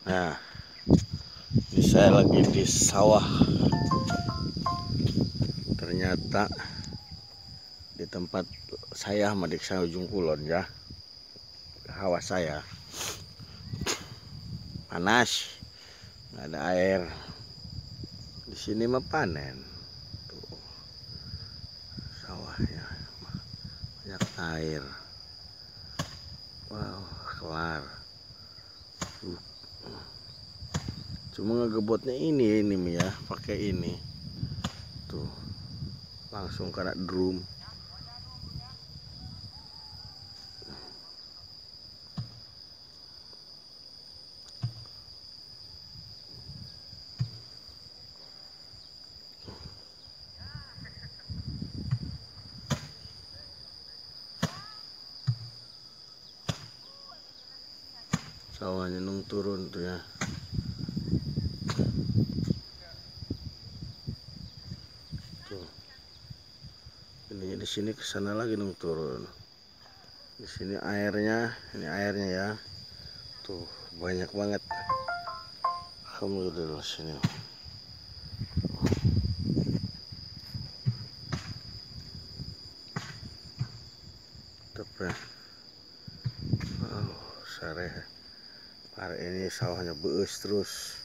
Nah, ini saya lagi di sawah. Ternyata di tempat saya madik saya ujung kulon ya. Hawa saya panas, nggak ada air. Di sini mah panen. Tuh, sawahnya banyak air. Wow, kelar. Cuma ngegebotnya ini ya, pakai ini. Tuh, langsung kena drum. Sawahnya nung turun tuh ya. Tuh. Ini di sini ke sana lagi nung turun. Di sini airnya, ini airnya ya. Tuh, banyak banget. Alhamdulillah sini. Tapi oh, sare. Hari ini sawahnya beus terus.